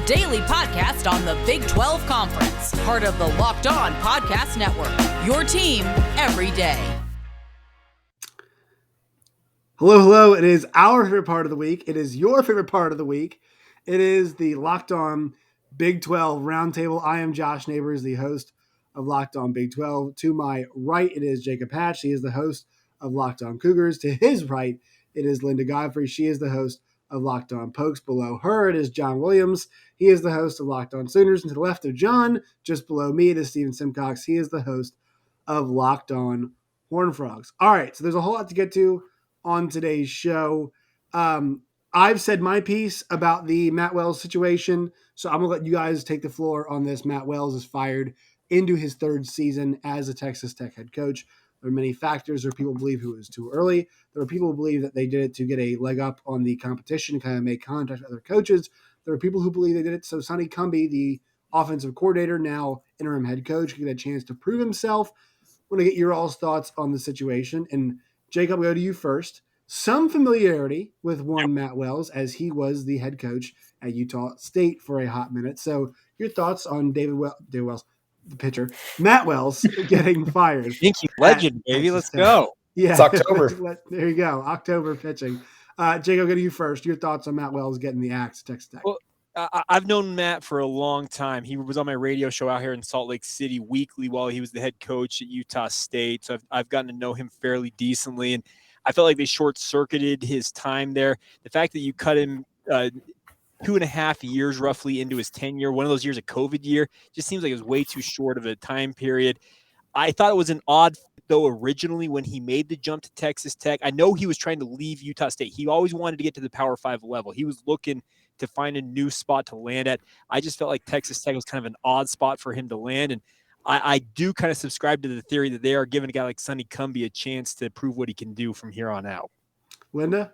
daily podcast on the Big 12 Conference, part of the Locked On Podcast Network, your team every day. Hello. It is our favorite part of the week. It is your favorite part of the week. It is the Locked On Big 12 Roundtable. I am Josh Neighbors, the host of Locked On Big 12. To my right, it is Jacob Hatch. He is the host of Locked On Cougars. To his right, it is Linda Godfrey. She is the host of Locked On Pokes. Below her, it is John Williams. He is the host of Locked On Sooners. And to the left of John, just below me, it is Steven Simcox. He is the host of Locked On Horned Frogs. All right, so there's a whole lot to get to on today's show. I've said my piece about the Matt Wells situation, so I'm going to let you guys take the floor on this. Matt Wells is fired into his third season as a Texas Tech head coach. There are many factors. There are people who believe it was too early. There are people who believe that they did it to get a leg up on the competition, kind of make contact with other coaches. There are people who believe they did it so Sonny Cumbie, the offensive coordinator, now interim head coach, can get a chance to prove himself. I want to get your all's thoughts on the situation. And Jacob, I'll go to you first. Some familiarity with one Matt Wells, as he was the head coach at Utah State for a hot minute. So your thoughts on David Wells, the pitcher, Matt Wells getting fired. Thinking legend, baby. Let's go. Yeah, it's October. There you go. October pitching. Jacob, go to you first. Your thoughts on Matt Wells getting the axe at Texas Tech. Well, I've known Matt for a long time. He was on my radio show out here in Salt Lake City weekly while he was the head coach at Utah State. So I've gotten to know him fairly decently. And I felt like they short-circuited his time there. The fact that you cut him 2.5 years roughly into his tenure, one of those years a COVID year, just seems like it was way too short of a time period. I thought it was an odd fit, though, originally when he made the jump to Texas Tech. I know he was trying to leave Utah State. He always wanted to get to the Power 5 level. He was looking to find a new spot to land at. I just felt like Texas Tech was kind of an odd spot for him to land. And I do kind of subscribe to the theory that they are giving a guy like Sonny Cumbie a chance to prove what he can do from here on out. Linda?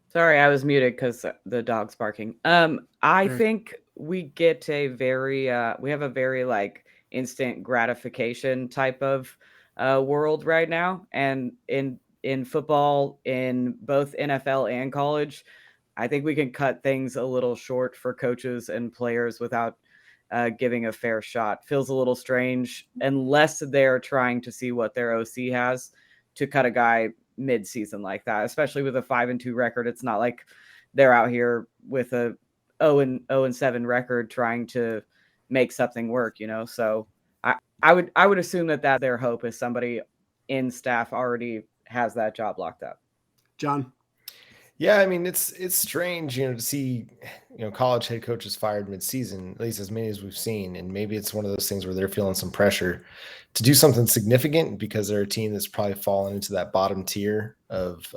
Sorry, I was muted because the dog's barking. I think we get we have a very like instant gratification type of world right now. And in football, in both NFL and college, I think we can cut things a little short for coaches and players without giving a fair shot. Feels a little strange unless they're trying to see what their OC has to cut a guy mid-season like that, especially with a 5-2 record. It's not like they're out here with a 0-7 record trying to make something work, you know? So I would assume that their hope is somebody in staff already has that job locked up. John? Yeah, I mean, it's strange, to see, college head coaches fired mid-season, at least as many as we've seen. And maybe it's one of those things where they're feeling some pressure to do something significant because they're a team that's probably fallen into that bottom tier of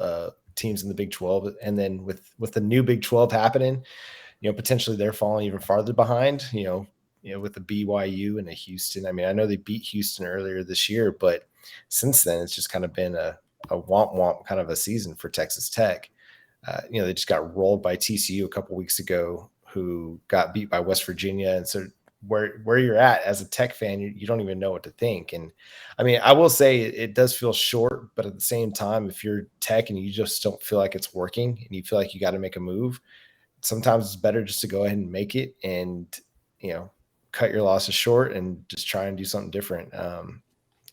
teams in the Big 12. And then with the new Big 12 happening, potentially they're falling even farther behind, with the BYU and a Houston. I mean, I know they beat Houston earlier this year, but since then it's just kind of been a womp kind of a season for Texas Tech. They just got rolled by TCU a couple weeks ago, who got beat by West Virginia. And so where you're at as a Tech fan, you don't even know what to think. And I mean, I will say it does feel short, but at the same time, if you're Tech and you just don't feel like it's working and you feel like you got to make a move, sometimes it's better just to go ahead and make it and, cut your losses short and just try and do something different.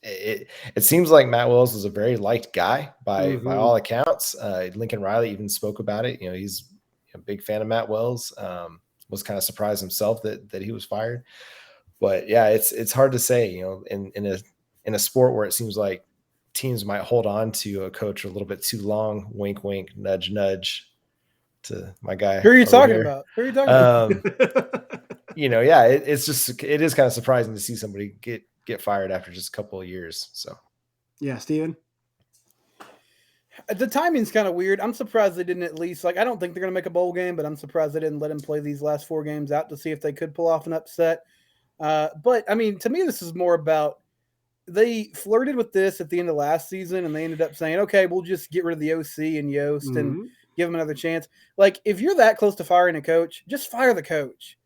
It seems like Matt Wells is a very liked guy by all accounts. Lincoln Riley even spoke about it. He's a big fan of Matt Wells. Was kind of surprised himself that he was fired. But yeah, it's hard to say. In a sport where it seems like teams might hold on to a coach a little bit too long. Wink, wink, nudge, nudge. To my guy. Who are you talking about? Yeah, it is kind of surprising to see somebody get fired after just a couple of years. So yeah, Steven. The timing's kind of weird. I'm surprised they didn't at least, I don't think they're going to make a bowl game, but I'm surprised they didn't let him play these last 4 games out to see if they could pull off an upset. But I mean, to me, this is more about they flirted with this at the end of last season and they ended up saying, okay, we'll just get rid of the OC and Yost and give him another chance. Like, if you're that close to firing a coach, just fire the coach.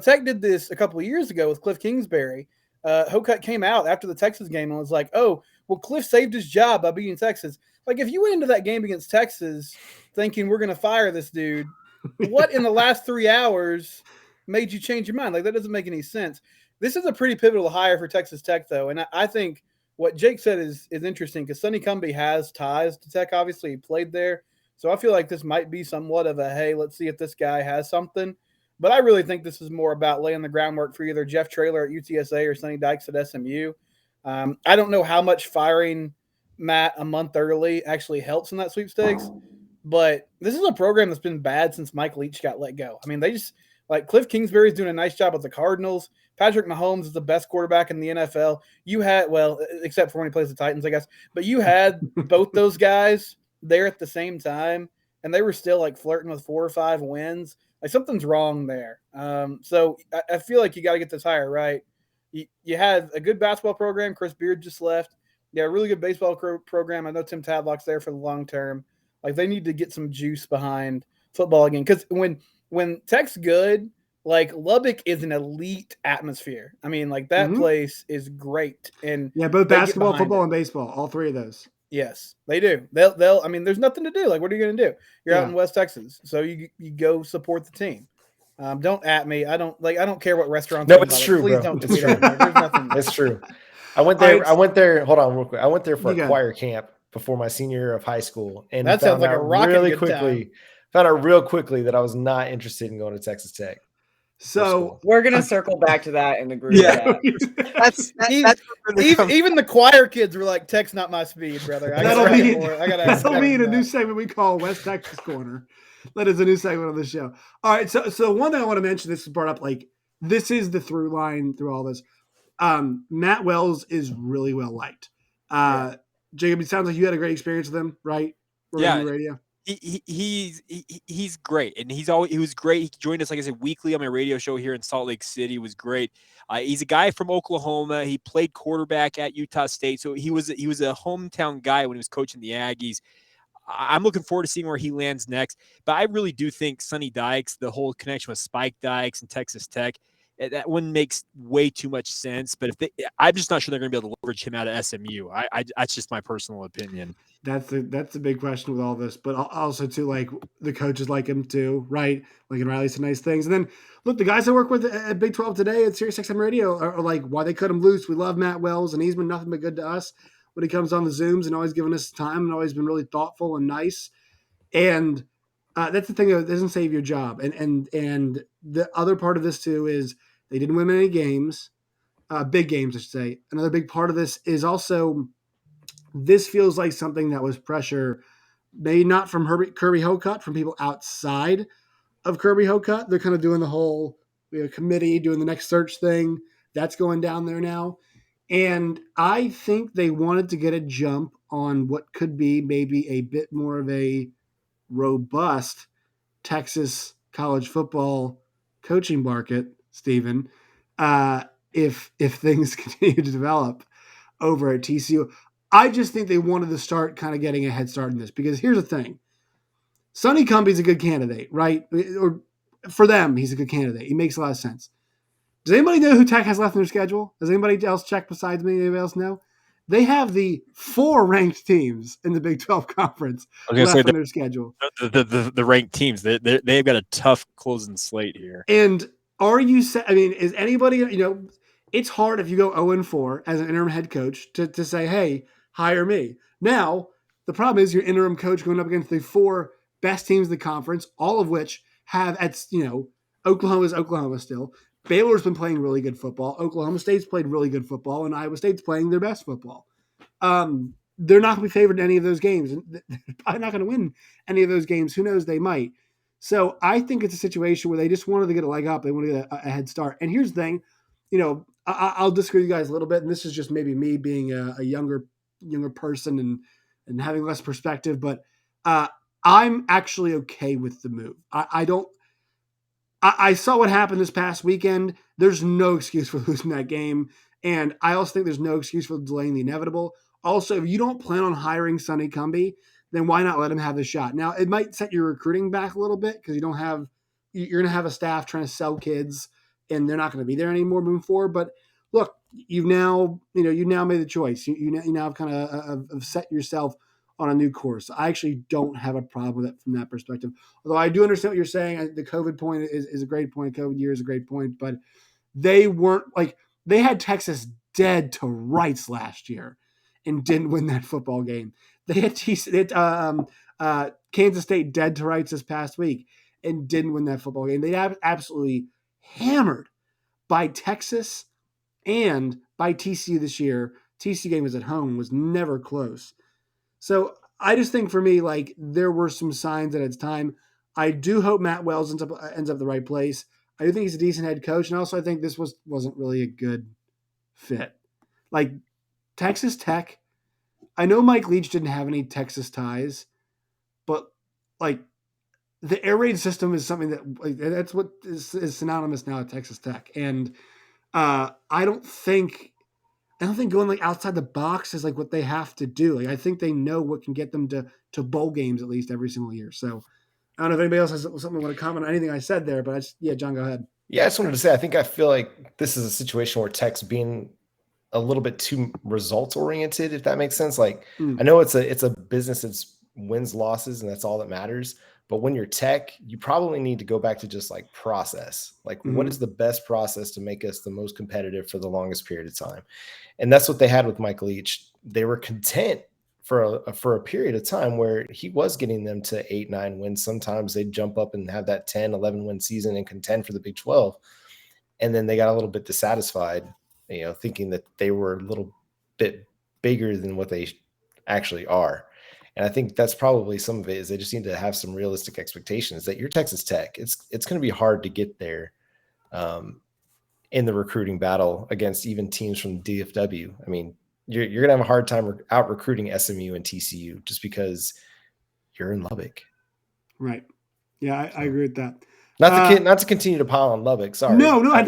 Tech did this a couple of years ago with Cliff Kingsbury. Hokut came out after the Texas game and was like, oh, well, Cliff saved his job by beating Texas. Like, if you went into that game against Texas thinking we're going to fire this dude, what in the last 3 hours made you change your mind? Like, that doesn't make any sense. This is a pretty pivotal hire for Texas Tech, though. And I think what Jake said is interesting because Sonny Cumbie has ties to Tech. Obviously, he played there. So I feel like this might be somewhat of a, hey, let's see if this guy has something. But I really think this is more about laying the groundwork for either Jeff Traylor at UTSA or Sonny Dykes at SMU. I don't know how much firing Matt a month early actually helps in that sweepstakes, but this is a program that's been bad since Mike Leach got let go. I mean, they just like Cliff Kingsbury's doing a nice job with the Cardinals. Patrick Mahomes is the best quarterback in the NFL. You had, well, except for when he plays the Titans, I guess, but you had both those guys there at the same time, and they were still like flirting with 4 or 5 wins. Like something's wrong there. So I feel like you got to get this hire right. You had a good basketball program. Chris Beard just left. Yeah, a really good baseball program. I know Tim Tadlock's there for the long term. Like they need to get some juice behind football again. Because when Tech's good, like Lubbock is an elite atmosphere. I mean, like that place is great. And yeah, both basketball, football, and baseball, all 3 of those. Yes, they do. They'll. I mean, there's nothing to do. Like, what are you going to do? You're out in West Texas, so you go support the team. Don't at me. I don't care what restaurants. No, it's true, Please bro. don't. It's true. There's nothing. It's true. I went there. Hold on, real quick. I went there for a choir camp before my senior year of high school, and that sounds like a rocket found out real quickly that I was not interested in going to Texas Tech. So we're gonna circle back to that in the group. Yeah, that's even the choir kids were like, "Tech's not my speed, brother." That'll be in a new segment we call West Texas Corner. That is a new segment on the show. All right, so one thing I want to mention, this is brought up, like this is the through line through all this. Matt Wells is really well liked. Jacob, it sounds like you had a great experience with him, right? Radio. He's great, and he was great. He joined us, like I said, weekly on my radio show here in Salt Lake City. It was great. He's a guy from Oklahoma. He played quarterback at Utah State, so he was a hometown guy when he was coaching the Aggies. I'm looking forward to seeing where he lands next. But I really do think Sonny Dykes, the whole connection with Spike Dykes and Texas Tech, that one makes way too much sense. But I'm just not sure they're going to be able to leverage him out of SMU. That's just my personal opinion. That's a big question with all this, but also too, like the coaches like him too, right? Like in Riley, some nice things. And then look, the guys I work with at Big 12 today at Sirius XM Radio are like, why they cut him loose. We love Matt Wells, and he's been nothing but good to us when he comes on the Zooms and always giving us time and always been really thoughtful and nice. And that's the thing that doesn't save your job. And the other part of this too is they didn't win any games, big games, I should say. Another big part of this is also this feels like something that was pressure, maybe not from Kirby Hocutt, from people outside of Kirby Hocutt. They're kind of doing the whole committee, doing the next search thing. That's going down there now. And I think they wanted to get a jump on what could be maybe a bit more of a robust Texas college football coaching market, Stephen, if things continue to develop over at TCU. I just think they wanted to start kind of getting a head start in this because here's the thing. Sonny Cumbie's a good candidate, right? Or for them, he's a good candidate. He makes a lot of sense. Does anybody know who Tech has left in their schedule? Does anybody else check besides me? Anybody else know? They have the 4 ranked teams in the Big 12 conference left in their schedule. The ranked teams, they've got a tough closing slate here. And is anybody, it's hard if you go 0-4 as an interim head coach to say, hey, hire me. Now, the problem is your interim coach going up against the 4 best teams in the conference, all of which have Oklahoma's Oklahoma still. Baylor's been playing really good football. Oklahoma State's played really good football, and Iowa State's playing their best football. They're not going to be favored in any of those games. They're probably not going to win any of those games. Who knows? They might. So I think it's a situation where they just wanted to get a leg up. They want to get a head start. And here's the thing, I'll disagree with you guys a little bit, and this is just maybe me being a younger person and having less perspective, but I'm actually okay with the move. I saw what happened this past weekend. There's no excuse for losing that game. And I also think there's no excuse for delaying the inevitable. Also, if you don't plan on hiring Sonny Cumbie, then why not let him have the shot? Now, it might set your recruiting back a little bit because you're going to have a staff trying to sell kids and they're not going to be there anymore moving forward. But look, you now made the choice. You now have kind of set yourself on a new course. I actually don't have a problem with it from that perspective. Although I do understand what you're saying. The COVID point is a great point. COVID year is a great point, but they weren't like they had Texas dead to rights last year and didn't win that football game. They had Kansas State dead to rights this past week and didn't win that football game. They absolutely hammered by Texas and by TCU this year. TCU game was at home, was never close. So I just think for me, like there were some signs that it's time. I do hope Matt Wells ends up the right place. I do think he's a decent head coach, and also I think this wasn't really a good fit. Like Texas Tech, I know Mike Leach didn't have any Texas ties, but like the air raid system is something that like, that's what is synonymous now at Texas Tech, and I don't think going like outside the box is like what they have to do. Like I think they know what can get them to bowl games at least every single year. So I don't know if anybody else has something want to comment on anything I said there, but John, go ahead. Yeah, I just wanted to say, I feel like this is a situation where Tech's being a little bit too results oriented, if that makes sense. Like I know it's a business that's wins, losses, and that's all that matters. But when you're Tech, you probably need to go back to just like process. Like what is the best process to make us the most competitive for the longest period of time? And that's what they had with Mike Leach. They were content for a period of time where he was getting them to 8-9 wins. Sometimes they'd jump up and have that 10-11 win season and contend for the Big 12. And then they got a little bit dissatisfied, thinking that they were a little bit bigger than what they actually are. And I think that's probably some of it is they just need to have some realistic expectations that you're Texas Tech. It's going to be hard to get there in the recruiting battle against even teams from DFW. I mean, you're going to have a hard time out recruiting SMU and TCU just because you're in Lubbock. Right. Yeah, I agree with that. Not to continue to pile on Lubbock. Sorry. No, I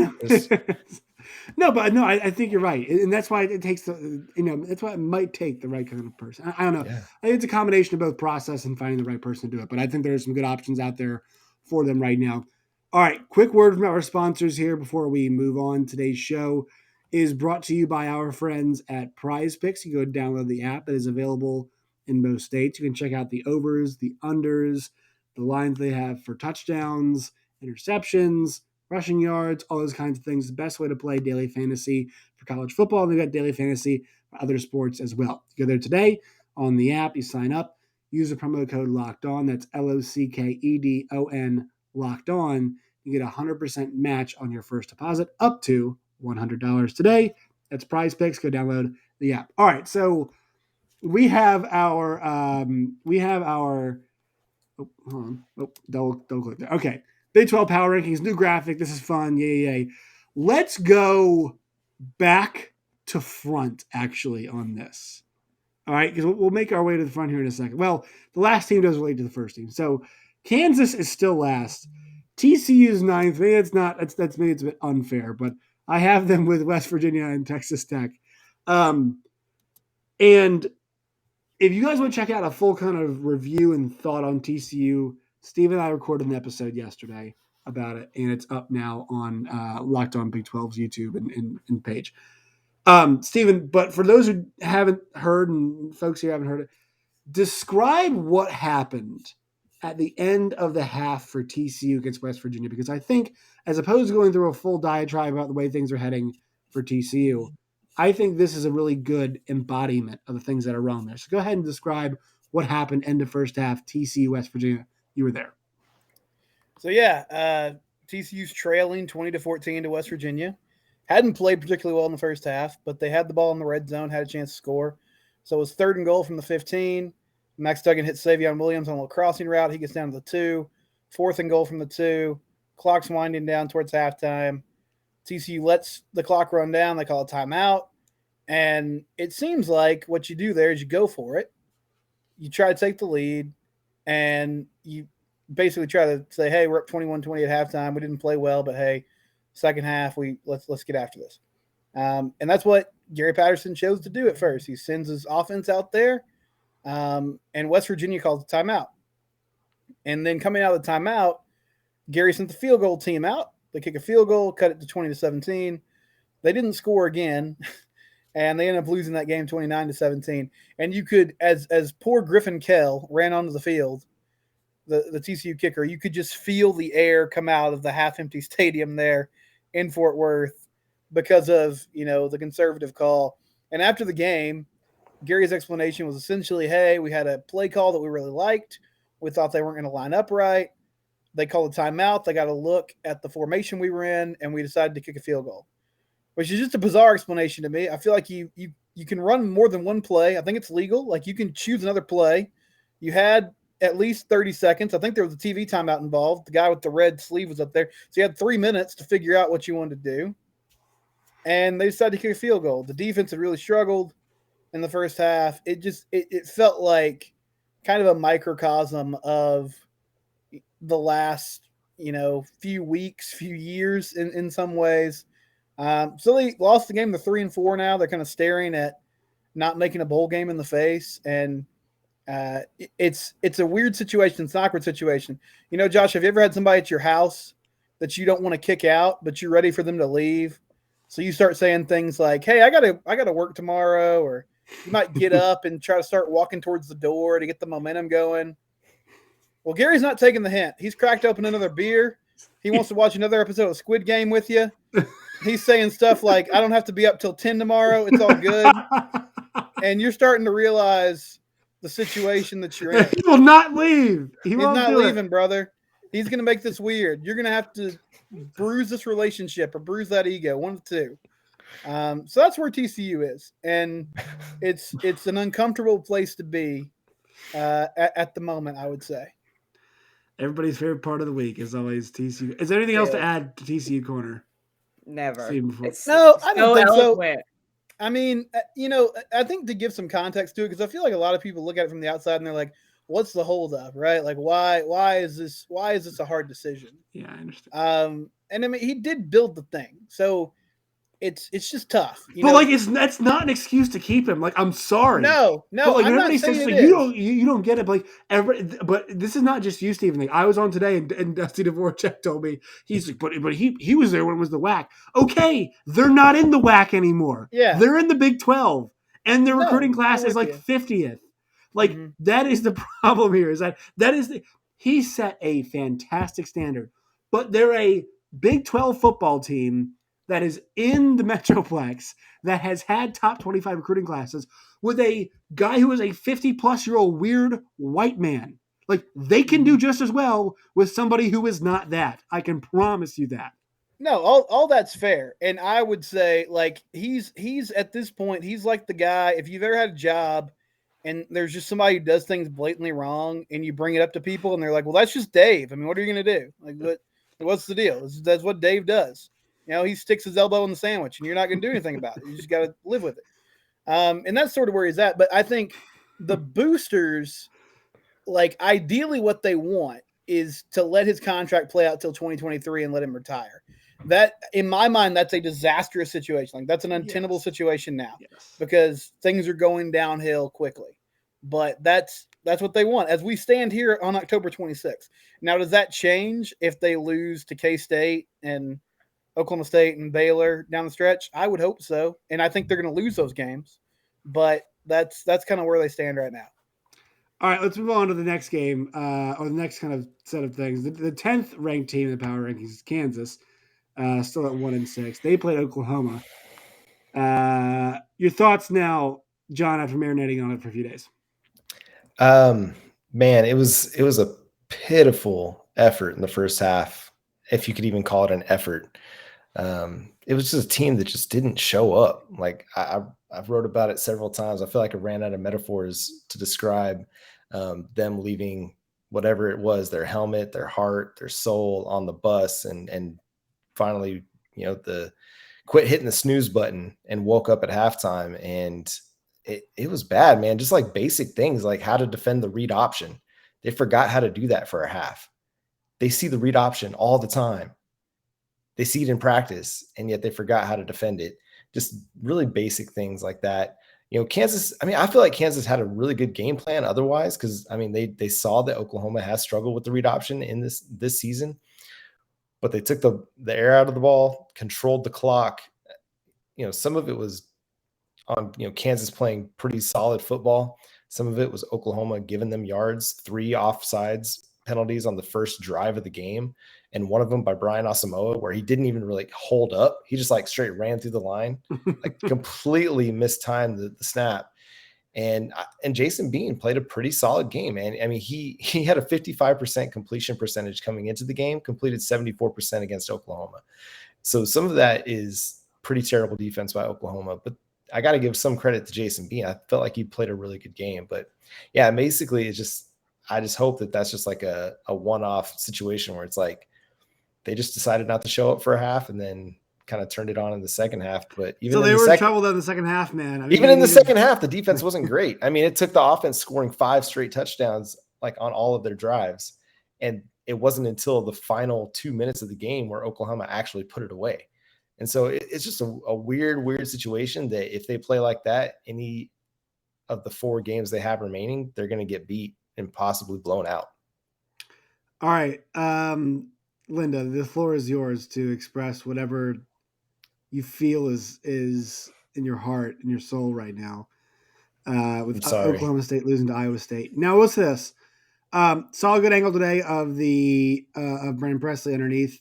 know. I think you're right. And that's why it takes that's why it might take the right kind of person. I don't know. Yeah. I think it's a combination of both process and finding the right person to do it. But I think there's some good options out there for them right now. All right. Quick word from our sponsors here before we move on. Today's show is brought to you by our friends at Prize Picks. You go download the app. It is available in most states. You can check out the overs, the unders, the lines they have for touchdowns, interceptions, rushing yards, all those kinds of things. The best way to play daily fantasy for college football. And they've got daily fantasy for other sports as well. You go there today on the app. You sign up. Use the promo code Locked On. That's LOCKEDON Locked On. You get a 100% match on your first deposit up to $100 today. That's Prize Picks. Go download the app. All right, so we have our hold on. Double click there. Okay. Big 12 power rankings, new graphic. This is fun. Yay. Let's go back to front actually on this. All right, because we'll make our way to the front here in a second. Well, the last team does relate to the first team. So Kansas is still last. TCU is ninth. Maybe that's maybe it's a bit unfair, but I have them with West Virginia and Texas Tech. And if you guys want to check out a full kind of review and thought on TCU, Steve and I recorded an episode yesterday about it, and it's up now on Locked On Big 12's YouTube and page. Steven, but for those who haven't heard and folks here haven't heard it, describe what happened at the end of the half for TCU against West Virginia, because I think as opposed to going through a full diatribe about the way things are heading for TCU, I think this is a really good embodiment of the things that are wrong there. So go ahead and describe what happened end of first half, TCU, West Virginia. You were there. So TCU's trailing 20-14 to West Virginia. Hadn't played particularly well in the first half, but they had the ball in the red zone, had a chance to score. So it was 3rd and goal from the 15. Max Duggan hits Savion Williams on a little crossing route. He gets down to the 2. 4th and goal from the 2. Clock's winding down towards halftime. TCU lets the clock run down. They call a timeout. And it seems like what you do there is you go for it. You try to take the lead, and you basically try to say, hey, we're up 21-20 at halftime. We didn't play well, but hey, second half, let's get after this. And that's what Gary Patterson chose to do at first. He sends his offense out there, and West Virginia calls the timeout. And then coming out of the timeout, Gary sent the field goal team out. They kick a field goal, cut it to 20-17. They didn't score again. and they ended up losing that game 29-17. And you could, as poor Griffin Kell ran onto the field, the TCU kicker, you could just feel the air come out of the half-empty stadium there in Fort Worth because of, the conservative call. And after the game, Gary's explanation was essentially, hey, we had a play call that we really liked. We thought they weren't going to line up right. They called a timeout. They got a look at the formation we were in, and we decided to kick a field goal, which is just a bizarre explanation to me. I feel like you can run more than one play. I think it's legal. Like, you can choose another play. You had at least 30 seconds. I think there was a TV timeout involved. The guy with the red sleeve was up there. So you had 3 minutes to figure out what you wanted to do. And they decided to kick a field goal. The defense had really struggled in the first half. It felt like kind of a microcosm of the last, few weeks, few years in some ways. So they lost the game to 3-4 now. They're kind of staring at not making a bowl game in the face. And it's a weird situation. It's an awkward situation. Josh, have you ever had somebody at your house that you don't want to kick out, but you're ready for them to leave? So you start saying things like, hey, I gotta work tomorrow, or you might get up and try to start walking towards the door to get the momentum going. Well, Gary's not taking the hint. He's cracked open another beer. He wants to watch another episode of Squid Game with you. He's saying stuff like, I don't have to be up till 10 tomorrow. It's all good. And you're starting to realize the situation that you're in. He will not leave. He's not leaving, brother. He's going to make this weird. You're going to have to bruise this relationship or bruise that ego, one of the two. So that's where TCU is. And it's an uncomfortable place to be at the moment, I would say. Everybody's favorite part of the week is always TCU. Is there anything else to add to TCU Corner? Never. No, I don't think eloquent. so. I mean, I think to give some context to it, because I feel like a lot of people look at it from the outside and they're like, what's the holdup, right? Like, why is this a hard decision? Yeah, I understand. And I mean, he did build the thing, so it's just tough. That's not an excuse to keep him. Like, I'm sorry. No. But I'm not saying it is. You don't get it. But this is not just you, Stephen. Like, I was on today, and Dusty Dvorak told me, he's like, but he was there when it was the WAC. Okay, they're not in the WAC anymore. Yeah, they're in the Big 12, and their recruiting class is like 50th. Like, that is the problem here. He set a fantastic standard, but they're a Big 12 football team that is in the Metroplex, that has had top 25 recruiting classes, with a guy who is a 50-plus-year-old weird white man. Like, they can do just as well with somebody who is not that. I can promise you that. No, all that's fair. And I would say, like, he's at this point, he's like the guy, if you've ever had a job and there's just somebody who does things blatantly wrong and you bring it up to people and they're like, well, that's just Dave. I mean, what are you going to do? Like, what's the deal? That's what Dave does. He sticks his elbow in the sandwich, and you're not going to do anything about it. You just got to live with it. And that's sort of where he's at. But I think the boosters, like, ideally what they want is to let his contract play out till 2023 and let him retire. That, in my mind, that's a disastrous situation. Like, that's an untenable situation now because things are going downhill quickly. But that's what they want. As we stand here on October 26th. Now, does that change if they lose to K-State and Oklahoma State and Baylor down the stretch? I would hope so. And I think they're going to lose those games. But that's kind of where they stand right now. All right, let's move on to the next game, or the next kind of set of things. The 10th ranked team in the power rankings is Kansas, still at 1-6. They played Oklahoma. Your thoughts now, John, after marinating on it for a few days? Man, it was a pitiful effort in the first half, if you could even call it an effort. It was just a team that just didn't show up. Like, I've wrote about it several times. I feel like I ran out of metaphors to describe them leaving whatever it was, their helmet, their heart, their soul on the bus, and finally, the quit hitting the snooze button and woke up at halftime. And it was bad, man. Just like basic things like how to defend the read option. They forgot how to do that for a half. They see the read option all the time. They see it in practice, and yet they forgot how to defend it. Just really basic things like that. Kansas, I feel like Kansas had a really good game plan otherwise, because, they saw that Oklahoma has struggled with the read option in this season, but they took the air out of the ball, controlled the clock. Some of it was on Kansas playing pretty solid football. Some of it was Oklahoma giving them yards, 3 offsides penalties on the first drive of the game, and one of them by Brian Asamoah where he didn't even really hold up. He just like straight ran through the line, like completely mistimed the snap. And Jason Bean played a pretty solid game, man. I mean, he had a 55% completion percentage coming into the game, completed 74% against Oklahoma. So some of that is pretty terrible defense by Oklahoma, but I got to give some credit to Jason Bean. I felt like he played a really good game, but yeah, basically I just hope that that's just like a one-off situation where it's like they just decided not to show up for a half and then kind of turned it on in the second half. But even so they were in trouble in the second half, man. I mean, even in the second half, the defense wasn't great. I mean, it took the offense scoring 5 straight touchdowns like on all of their drives, and it wasn't until the final 2 minutes of the game where Oklahoma actually put it away. And so it's just a weird situation that if they play like that, any of the 4 games they have remaining, they're going to get beat and possibly blown out. All right. Linda, the floor is yours to express whatever you feel is in your heart, in your soul right now. With Oklahoma State losing to Iowa State. Now, what's this? Saw a good angle today of of Brandon Presley underneath.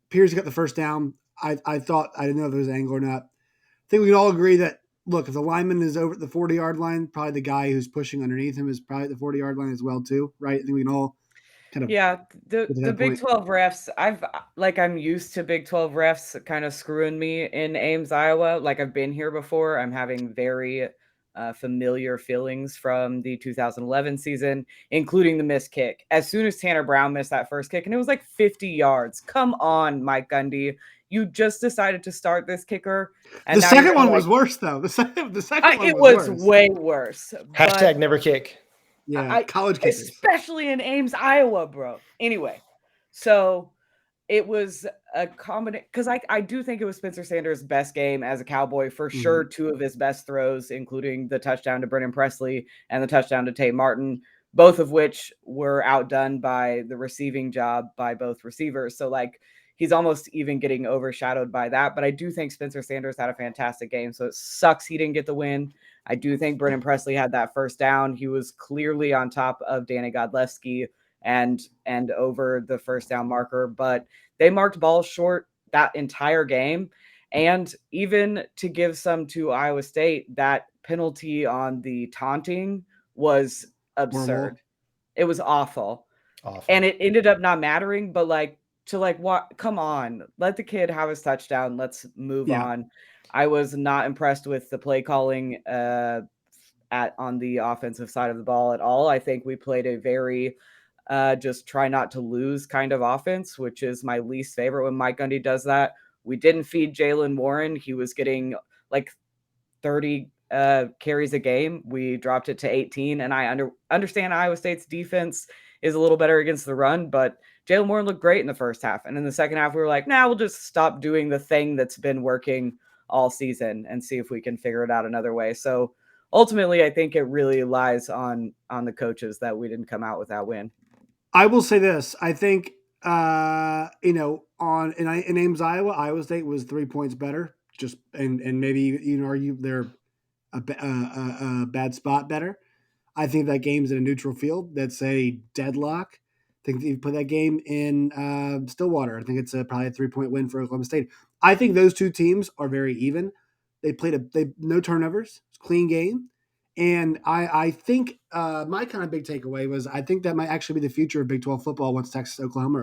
Pierce got the first down. I didn't know if there was an angle or not. I think we can all agree that, look, if the lineman is over at the 40-yard line, probably the guy who's pushing underneath him is probably at the 40-yard line as well, too, right? I think we can all kind of. Yeah, the Big 12 refs, I'm used to Big 12 refs kind of screwing me in Ames, Iowa. Like I've been here before. I'm having very familiar feelings from the 2011 season, including the missed kick. As soon as Tanner Brown missed that first kick, and it was like 50 yards. Come on, Mike Gundy. You just decided to start this kicker. And the second one was worse, though. The second one was way worse. Hashtag never kick. Yeah, college kickers. Especially in Ames, Iowa, bro. Anyway, so it was a combination because I do think it was Spencer Sanders' best game as a Cowboy for sure. 2 of his best throws, including the touchdown to Brennan Presley and the touchdown to Tate Martin, both of which were outdone by the receiving job by both receivers. So like he's almost even getting overshadowed by that. But I do think Spencer Sanders had a fantastic game. So it sucks he didn't get the win. I do think Brennan Presley had that first down. He was clearly on top of Danny Godlewski and over the first down marker, but they marked balls short that entire game. And even to give some to Iowa State, that penalty on the taunting was absurd. It was awful. And it ended up not mattering, but what? Come on, let the kid have his touchdown. Let's move on. I was not impressed with the play calling on the offensive side of the ball at all. I think we played a very just try not to lose kind of offense, which is my least favorite when Mike Gundy does that. We didn't feed Jalen Warren. He was getting like 30 carries a game. We dropped it to 18, and I understand Iowa State's defense is a little better against the run, but Jalen Warren looked great in the first half. And in the second half, we were like, we'll just stop doing the thing that's been working all season and see if we can figure it out another way. So ultimately, I think it really lies on the coaches that we didn't come out with that win. I will say this. I think, in Ames, Iowa State was 3 points better. And maybe you can argue they're a bad spot better. I think that game's in a neutral field. That's a deadlock. I think if you put that game in Stillwater, I think it's probably a 3-point win for Oklahoma State. I think those two teams are very even. They played no turnovers, clean game. And I think my kind of big takeaway was I think that might actually be the future of Big 12 football once Texas and Oklahoma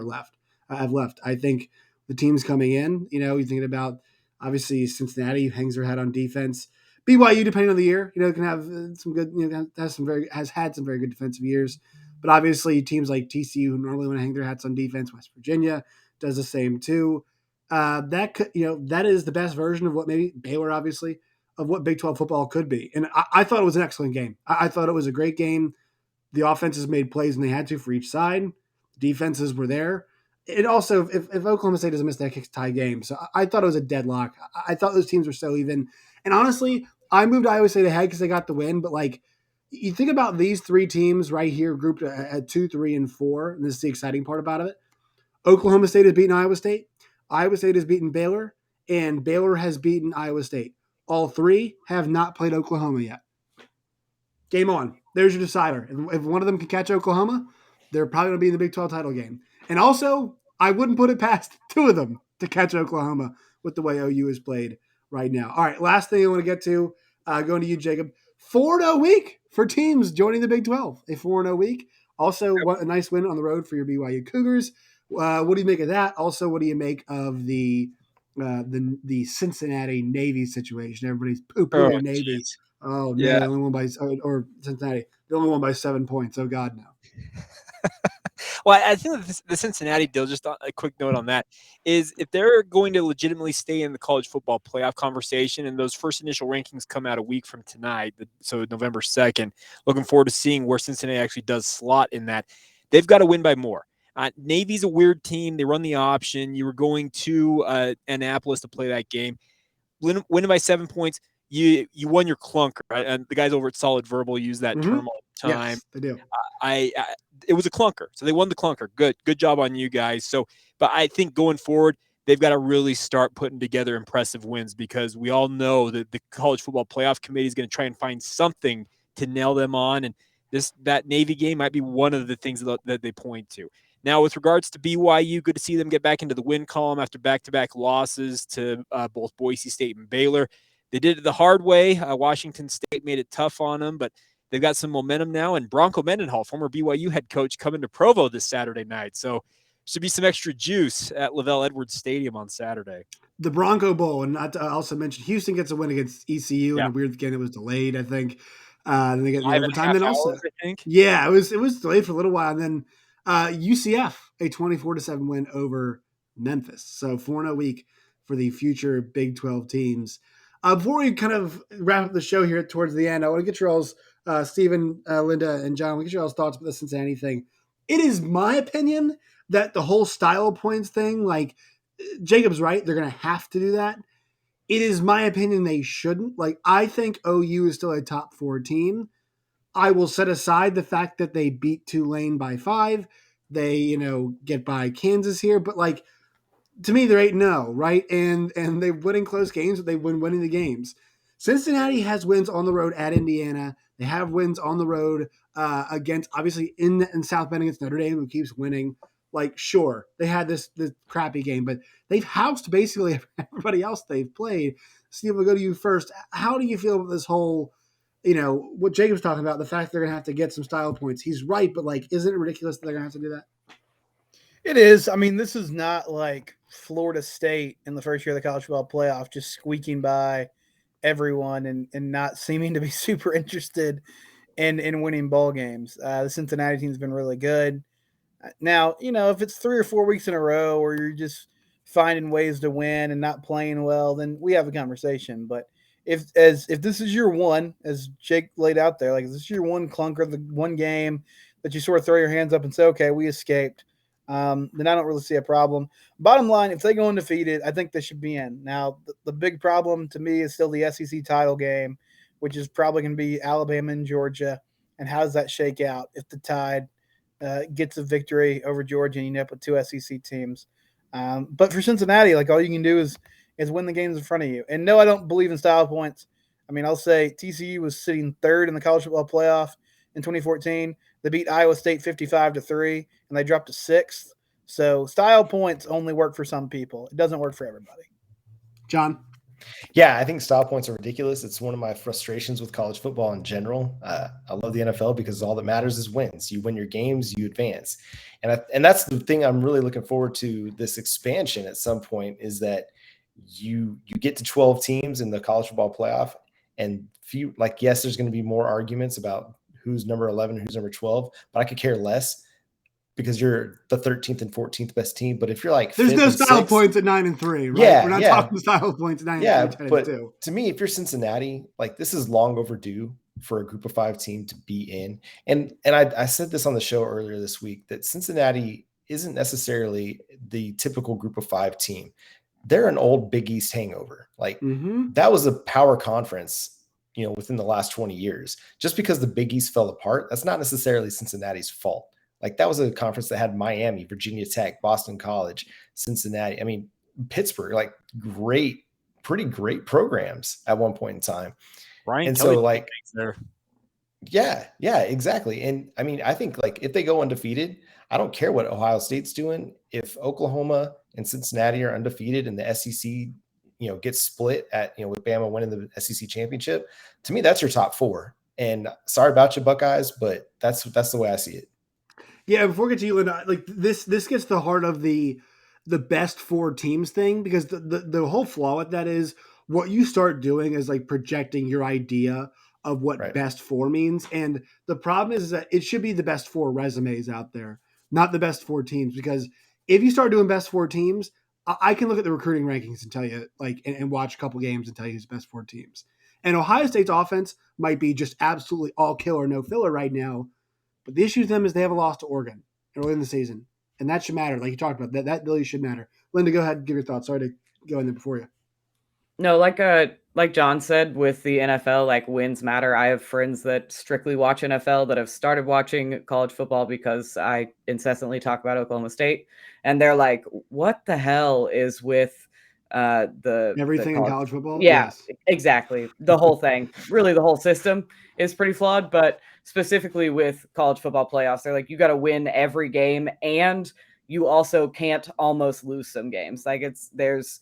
have left. I think the teams coming in, you're thinking about obviously Cincinnati hangs their hat on defense. BYU, depending on the year, can have some good, has had some very good defensive years. But obviously teams like TCU who normally want to hang their hats on defense, West Virginia does the same too. That is the best version of what maybe Baylor, obviously, of what Big 12 football could be. And I thought it was an excellent game. I thought it was a great game. The offenses made plays when they had to for each side. Defenses were there. It also, if Oklahoma State doesn't miss that kick, tie game. So I thought it was a deadlock. I thought those teams were so even. And honestly, I moved Iowa State ahead because they got the win. But you think about these 3 teams right here grouped at 2, 3, and 4. And this is the exciting part about it. Oklahoma State has beaten Iowa State. Iowa State has beaten Baylor. And Baylor has beaten Iowa State. All three have not played Oklahoma yet. Game on. There's your decider. If one of them can catch Oklahoma, they're probably going to be in the Big 12 title game. And also, I wouldn't put it past two of them to catch Oklahoma with the way OU is played right now. All right, last thing I want to get to, going to you, Jacob. 4-0 week for teams joining the Big 12. A 4-0 week. Also, a nice win on the road for your BYU Cougars. What do you make of that? Also, what do you make of the Cincinnati Navy situation? Everybody's poo-pooing Navy. Geez. Oh, Yeah. no, the only one by or Cincinnati, the only one by 7 points. Oh God, no. Well, I think that the Cincinnati deal, just a quick note on that, is if they're going to legitimately stay in the college football playoff conversation, and those first initial rankings come out a week from tonight, so November 2nd, looking forward to seeing where Cincinnati actually does slot in that. They've got to win by more. Navy's a weird team. They run the option. You were going to Annapolis to play that game. Winning by 7 points, you won your clunker. Right? And the guys over at Solid Verbal use that term all the time. Yes, they do. It was a clunker, so they won the clunker. Good job on you guys. So, but I think going forward, they've got to really start putting together impressive wins, because we all know that the college football playoff committee is going to try and find something to nail them on, and that Navy game might be one of the things that they point to. Now, with regards to BYU, good to see them get back into the win column after back-to-back losses to both Boise State and Baylor. They did it the hard way. Washington State made it tough on them, but they've got some momentum now. And Bronco Mendenhall, former BYU head coach, coming to Provo this Saturday night. So should be some extra juice at Lavelle Edwards Stadium on Saturday. The Bronco Bowl, and not to also mention, Houston gets a win against ECU in a weird game. It was delayed, I think. Then they get the overtime. Then also, I think. Yeah, it was delayed for a little while. And then UCF, a 24-7 win over Memphis. So 4-0 week for the future Big 12 teams. Before we kind of wrap up the show here towards the end, I want to get your all's, Stephen, Linda, and John, we get your all's thoughts about the Cincinnati thing. It is my opinion that the whole style points thing, like Jacob's right, they're going to have to do that. It is my opinion they shouldn't. Like, I think OU is still a top 4 team. I will set aside the fact that they beat Tulane by 5. They, get by Kansas here, but like, to me, they're 8-0, right? And they win in close games, but they win winning the games. Cincinnati has wins on the road at Indiana. They have wins on the road against, obviously, in South Bend against Notre Dame, who keeps winning. Like, sure, they had this crappy game, but they've housed basically everybody else they've played. Steve, we'll go to you first. How do you feel about this whole, what Jacob's talking about, the fact they're going to have to get some style points? He's right, but, like, isn't it ridiculous that they're going to have to do that? It is. I mean, this is not like Florida State in the first year of the college football playoff, just squeaking by everyone and not seeming to be super interested in winning bowl games. The Cincinnati team's been really good. Now, if it's 3 or 4 weeks in a row where you're just finding ways to win and not playing well, then we have a conversation. But if this is your one, as Jake laid out there, like, is this your one clunker, the one game that you sort of throw your hands up and say, okay, we escaped, then I don't really see a problem. Bottom line, if they go undefeated, I think they should be in. Now, the big problem to me is still the SEC title game, which is probably going to be Alabama and Georgia. And how does that shake out if the Tide gets a victory over Georgia and you end up with 2 SEC teams? But for Cincinnati, like, all you can do is win the games in front of you. And no, I don't believe in style points. I mean, I'll say TCU was sitting 3rd in the college football playoff in 2014. They beat Iowa State 55-3, and they dropped to 6th. So style points only work for some people. It doesn't work for everybody. John? Yeah, I think style points are ridiculous. It's one of my frustrations with college football in general. I love the NFL because all that matters is wins. You win your games, you advance. And that's the thing I'm really looking forward to this expansion at some point, is that you get to 12 teams in the college football playoff, and yes, there's going to be more arguments about who's number 11, who's number 12, but I could care less because you're the 13th and 14th best team. But if you're like, there's no style points at 9 and 3, right? Yeah, we're not talking style points at 9 and 3, 10 but and 2. To me, if you're Cincinnati, like, this is long overdue for a group of 5 team to be in. And I said this on the show earlier this week, that Cincinnati isn't necessarily the typical group of 5 team. They're an old Big East hangover. Like, that was a power conference, within the last 20 years. Just because the Big East fell apart, that's not necessarily Cincinnati's fault. Like, that was a conference that had Miami, Virginia Tech, Boston College, Cincinnati. I mean, Pittsburgh, like, great pretty great programs at one point in time. Brian And Kelly so like, there. yeah, exactly. And I mean, I think like if they go undefeated, I don't care what Ohio State's doing. If Oklahoma and Cincinnati are undefeated and the SEC, gets split at, with Bama winning the SEC championship, to me, that's your top four. And sorry about you, Buckeyes, but that's the way I see it. Yeah, before we get to you, Linda, like this gets the heart of the best four teams thing, because the whole flaw with that is what you start doing is like projecting your idea of what Right. best four means. And the problem is that it should be the best four resumes out there, not the best four teams. Because if you start doing best four teams, I can look at the recruiting rankings and tell you, like, and watch a couple games and tell you who's best four teams. And Ohio State's offense might be just absolutely all killer, no filler right now. But the issue with them is they have a loss to Oregon early in the season. And that should matter. Like you talked about, that really should matter. Linda, go ahead and give your thoughts. Sorry to go in there before you. No, like John said, with the NFL, like wins matter. I have friends that strictly watch NFL that have started watching college football because I incessantly talk about Oklahoma State, and they're like, "What the hell is with everything in college football?" Yeah, yes. Exactly. The whole thing, really, the whole system is pretty flawed. But specifically with college football playoffs, they're like, you got to win every game, and you also can't almost lose some games. Like there's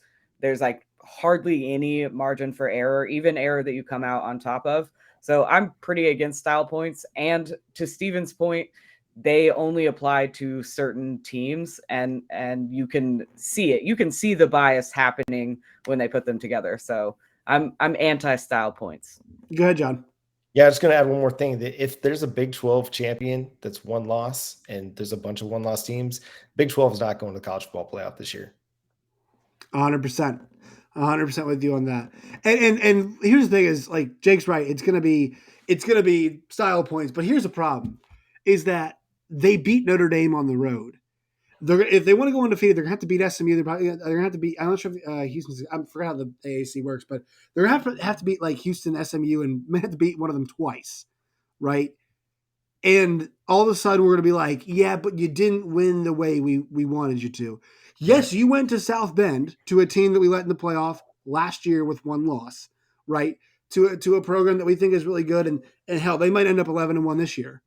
like hardly any margin for error, even error that you come out on top of. So I'm pretty against style points. And to Steven's point, they only apply to certain teams, and you can see it. You can see the bias happening when they put them together. So I'm anti-style points. Go ahead, John. Yeah, I'm just going to add one more thing. That if there's a Big 12 champion that's one loss and there's a bunch of one-loss teams, Big 12 is not going to the college football playoff this year. 100%. 100% with you on that. And here's the thing is, like, Jake's right. It's going to be style points. But here's the problem is that they beat Notre Dame on the road. If they want to go undefeated, they're going to have to beat SMU. They're going to have to beat, I'm not sure if Houston, I forgot how the AAC works, but they're going to have to beat like Houston, SMU, and may have to beat one of them twice, right? And all of a sudden we're going to be like, yeah, but you didn't win the way we wanted you to. Yes, you went to South Bend, to a team that we let in the playoff last year with one loss, right? To a program that we think is really good, and hell, they might end up 11-1 this year.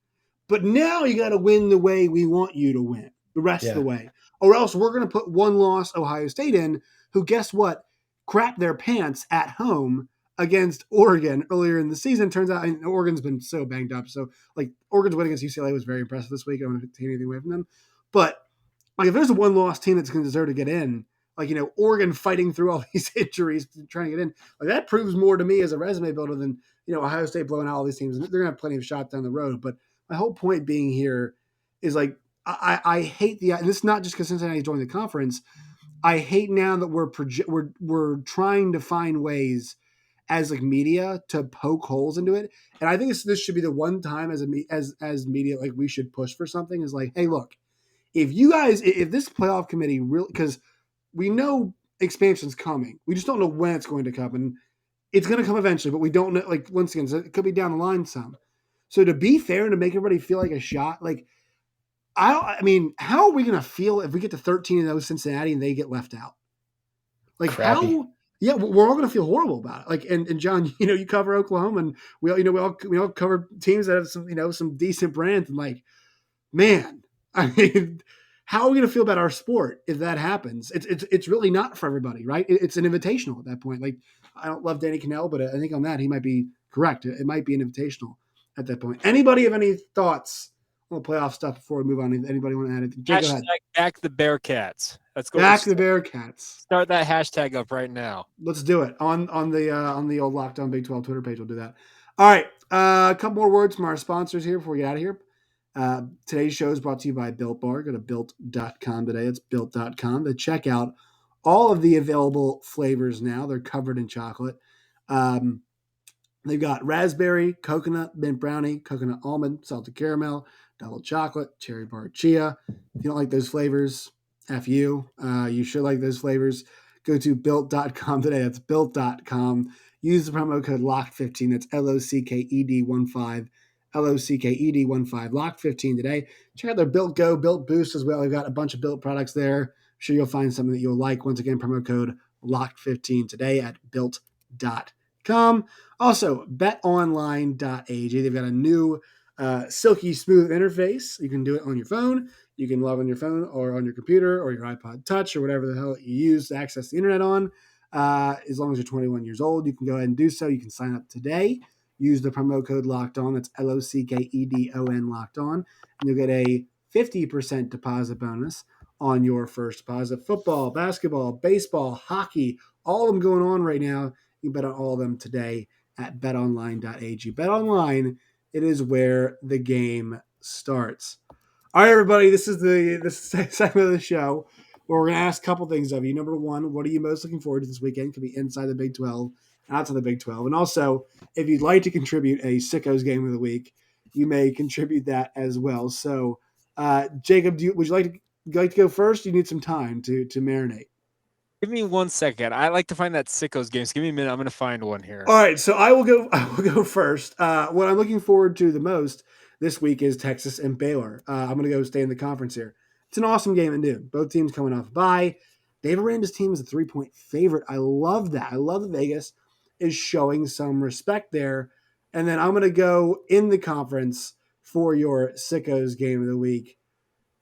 But now you got to win the way we want you to win the rest of the way. Or else we're going to put one loss Ohio State in, who, guess what, crap their pants at home against Oregon earlier in the season. Turns out, and Oregon's been so banged up. So, like, Oregon's win against UCLA was very impressive this week. I don't want to take anything away from them. But, like, if there's a one-loss team that's going to deserve to get in, like, Oregon fighting through all these injuries, trying to get in, like, that proves more to me as a resume builder than, Ohio State blowing out all these teams. They're going to have plenty of shots down the road. But my whole point being here is, like, I hate and this is not just because Cincinnati joined the conference. I hate now that we're trying to find ways as like media to poke holes into it. And I think this should be the one time as media, like, we should push for something is like, hey, look, if this playoff committee really, because we know expansion's coming, we just don't know when it's going to come, and it's going to come eventually, but we don't know, like, once again, it could be down the line some. So to be fair and to make everybody feel like a shot, like, I mean, how are we going to feel if we get to 13 in those Cincinnati and they get left out? Like, Crappy. how? Yeah, we're all going to feel horrible about it. Like, and John, you cover Oklahoma, and we all cover teams that have some decent brands, and like, man, I mean, how are we going to feel about our sport if that happens? It's really not for everybody, right? It's an invitational at that point. Like, I don't love Danny Cannell, but I think on that he might be correct. It might be an invitational at that point. Anybody have any thoughts on the playoff stuff before we move on? Anybody want to add anything? Jake, go ahead. Back the Bearcats. Let's go. Back the Bearcats. Start that hashtag up right now. Let's do it on the old Locked On Big 12 Twitter page. We'll do that. All right. A couple more words from our sponsors here before we get out of here. Today's show is brought to you by Built Bar. Go to built.com today. It's built.com to check out all of the available flavors now. They're covered in chocolate. They've got raspberry, coconut, mint brownie, coconut almond, salted caramel, double chocolate, cherry bar chia. If you don't like those flavors, F you. You should like those flavors. Go to built.com today. That's built.com. Use the promo code LOCKED15. That's LOCKED15. LOCKED15. LOCKED15 today. Check out their Built Go, Built Boost as well. They've got a bunch of Built products there. I'm sure you'll find something that you'll like. Once again, promo code LOCKED15 today at built.com. Also, betonline.ag. They've got a new silky smooth interface. You can do it on your phone. You can log on your phone or on your computer or your iPod Touch or whatever the hell you use to access the internet on. As long as you're 21 years old, you can go ahead and do so. You can sign up today. Use the promo code Locked On. That's LOCKEDON Locked On, and you'll get a 50% deposit bonus on your first deposit. Football, basketball, baseball, hockey, all of them going on right now. You can bet on all of them today at betonline.ag. BetOnline, it is where the game starts. All right, everybody, this is the segment of the show where we're going to ask a couple things of you. Number one, what are you most looking forward to this weekend? Could be inside the Big 12, outside the Big 12. And also, if you'd like to contribute a Sickos Game of the Week, you may contribute that as well. So, Jacob, would you like to go first? You need some time to marinate. Give me 1 second. I like to find that Sickos game. So give me a minute. I'm going to find one here. All right, so I will go first. What I'm looking forward to the most this week is Texas and Baylor. I'm going to go stay in the conference here. It's an awesome game at noon. Both teams coming off a bye. Dave Aranda's team is a 3-point favorite. I love that. I love that Vegas is showing some respect there. And then I'm going to go in the conference for your Sickos Game of the Week.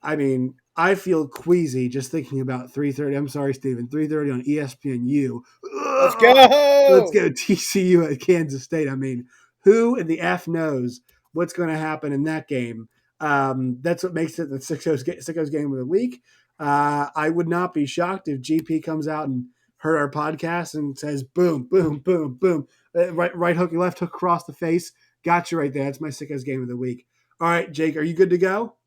I mean, I feel queasy just thinking about 3:30. I'm sorry, Steven. 3:30 on ESPNU. Let's go. Let's go TCU at Kansas State. I mean, who in the F knows what's going to happen in that game? That's what makes it the Sickos Game of the Week. I would not be shocked if GP comes out and heard our podcast and says, boom, boom, boom, boom. Right hook, left hook across the face. Got you right there. That's my Sickos Game of the Week. All right, Jake, are you good to go?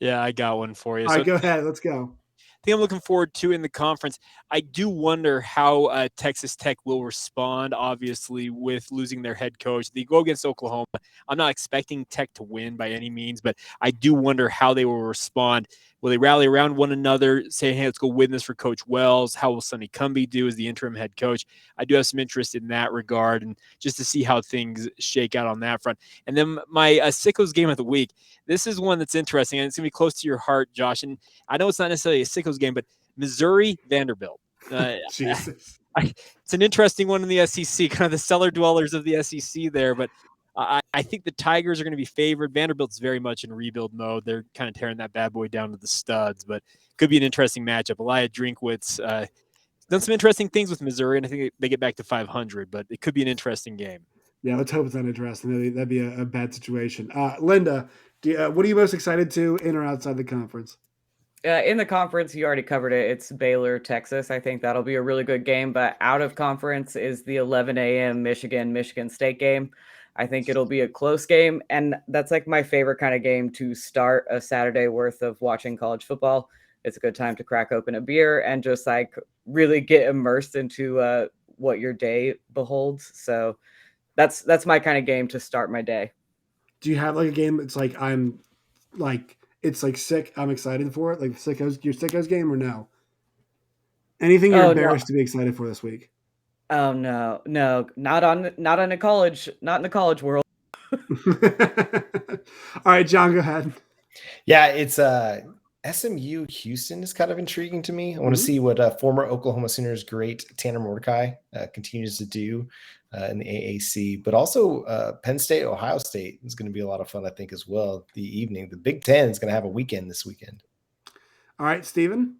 Yeah, I got one for you. All right, go ahead. Let's go. Thing I'm looking forward to in the conference. I do wonder how Texas Tech will respond, obviously, with losing their head coach. They go against Oklahoma. I'm not expecting Tech to win by any means, but I do wonder how they will respond. Will they rally around one another, say, hey, let's go win this for Coach Wells? How will Sonny Cumbie do as the interim head coach? I do have some interest in that regard, and just to see how things shake out on that front. And then my Sickos Game of the Week. This is one that's interesting, and it's going to be close to your heart, Josh. And I know it's not necessarily a Sickos game, but Missouri Vanderbilt. Jesus. It's an interesting one in the SEC, kind of the cellar dwellers of the SEC there. But I think the Tigers are going to be favored. Vanderbilt's very much in rebuild mode. They're kind of tearing that bad boy down to the studs, but could be an interesting matchup. Elijah Drinkwitz done some interesting things with Missouri, and I think they get back to 500, but it could be an interesting game. Yeah, let's hope it's not interesting. That'd be a bad situation. Linda, what are you most excited to in or outside the conference? In the conference, you already covered it. It's Baylor, Texas. I think that'll be a really good game. But out of conference is the 11 a.m. Michigan State game. I think it'll be a close game. And that's like my favorite kind of game to start a Saturday worth of watching college football. It's a good time to crack open a beer and just like really get immersed into what your day beholds. So that's my kind of game to start my day. Do you have like a game that's like it's like sick, I'm excited for it? Like your Sickos game or no? Anything you're embarrassed to be excited for this week? Oh no, not in the college world. All right, John, go ahead. Yeah, it's SMU Houston is kind of intriguing to me. I want to see what former Oklahoma Sooners great Tanner Mordecai continues to do in the AAC, but also Penn State, Ohio State is going to be a lot of fun, I think, as well. The evening, the Big Ten is going to have a weekend this weekend. All right, Steven.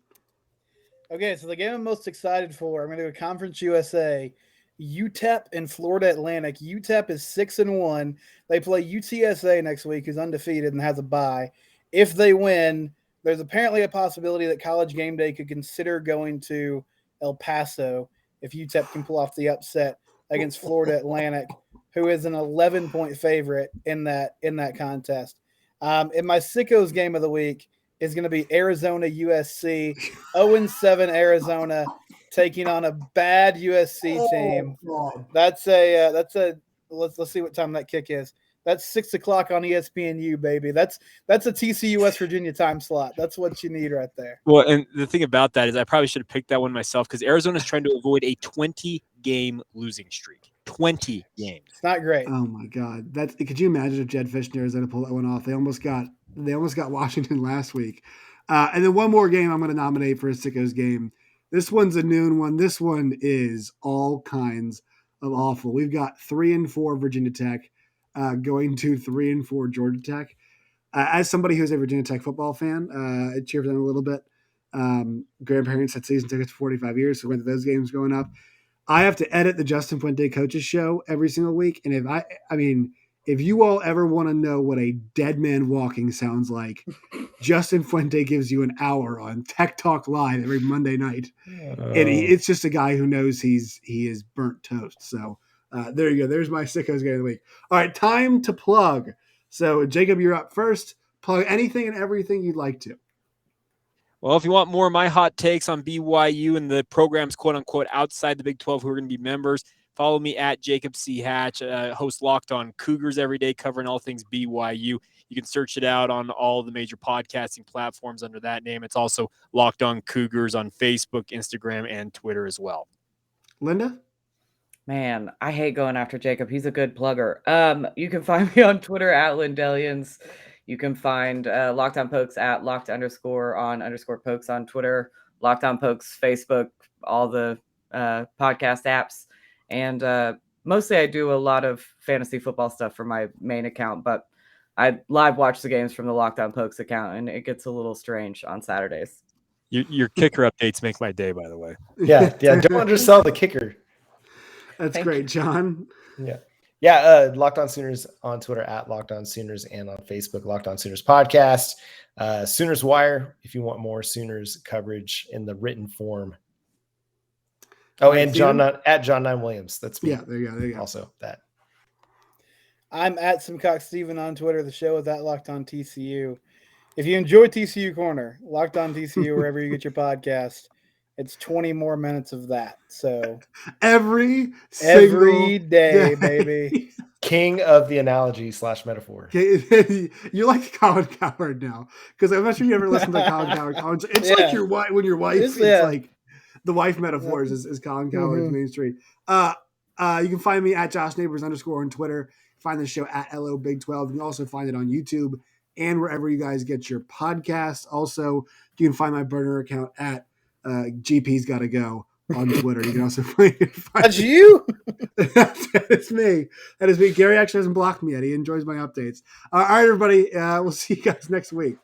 Okay, so the game I'm most excited for, I'm going to go Conference USA, UTEP and Florida Atlantic. UTEP is 6-1. They play UTSA next week, who's undefeated and has a bye. If they win, there's apparently a possibility that College Game Day could consider going to El Paso if UTEP can pull off the upset against Florida Atlantic, who is an 11-point favorite in that contest. In my Sickos Game of the Week is going to be Arizona USC, 0-7 Arizona taking on a bad USC team. That's a let's see what time that kick is. That's 6:00 on ESPNU, baby. That's a TCU West Virginia time slot. That's what you need right there. Well, and the thing about that is I probably should have picked that one myself because Arizona is trying to avoid a 20-game losing streak. 20 games. It's not great. Oh my God, could you imagine if Jed Fish and Arizona pulled that one off? They almost got Washington last week. And then one more game I'm going to nominate for a Sickos game This one's a noon one. This one is all kinds of awful. We've got 3-4 Virginia Tech going to 3-4 Georgia Tech. As somebody who's a Virginia Tech football fan, I cheer for them a little bit. Grandparents had season tickets for 45 years, so went to those games growing up. I have to edit the Justin Fuente coaches show every single week. And if you all ever want to know what a dead man walking sounds like, Justin Fuente gives you an hour on Tech Talk Live every Monday night. And it's just a guy who knows he is burnt toast. So there you go. There's my sickos game of the week. All right, time to plug. So Jacob, you're up first. Plug anything and everything you'd like to. Well, if you want more of my hot takes on BYU and the programs, quote unquote, outside the Big 12 who are going to be members, follow me at Jacob C. Hatch. Host Locked On Cougars every day, covering all things BYU. You can search it out on all the major podcasting platforms under that name. It's also Locked On Cougars on Facebook, Instagram, and Twitter as well. Linda? Man, I hate going after Jacob. He's a good plugger. You can find me on Twitter at Lindellians. You can find Locked On Pokes at _on_pokes on Twitter, Locked On Pokes, Facebook, all the podcast apps. And mostly I do a lot of fantasy football stuff for my main account, but I live watch the games from the Locked On Pokes account, and it gets a little strange on Saturdays. Your kicker updates make my day, by the way. Yeah. Don't undersell the kicker. That's great, John. Yeah. Locked On Sooners on Twitter at Locked On Sooners and on Facebook, Locked On Sooners Podcast. Sooners Wire, if you want more Sooners coverage in the written form. Oh, and John at John 9 Williams. That's me. Yeah, there you go. Also that. I'm at Simcox Steven on Twitter. The show is at Locked On TCU. If you enjoy TCU Corner, Locked On TCU, wherever you get your podcast, it's 20 more minutes of that. So every day, baby. King of the analogy / metaphor. You're like Colin Coward now, because I'm not sure you ever listened to Colin Coward. It's like your wife when your wife. It's like the wife metaphors is Colin Coward's main street. You can find me at Josh Neighbors _ on Twitter. Find the show at LO Big 12. You can also find it on YouTube and wherever you guys get your podcasts. Also, you can find my burner account at GP's Gotta Go on Twitter. You can also find That's you? That is me. That is me. Gary actually hasn't blocked me yet. He enjoys my updates. All right, everybody. We'll see you guys next week.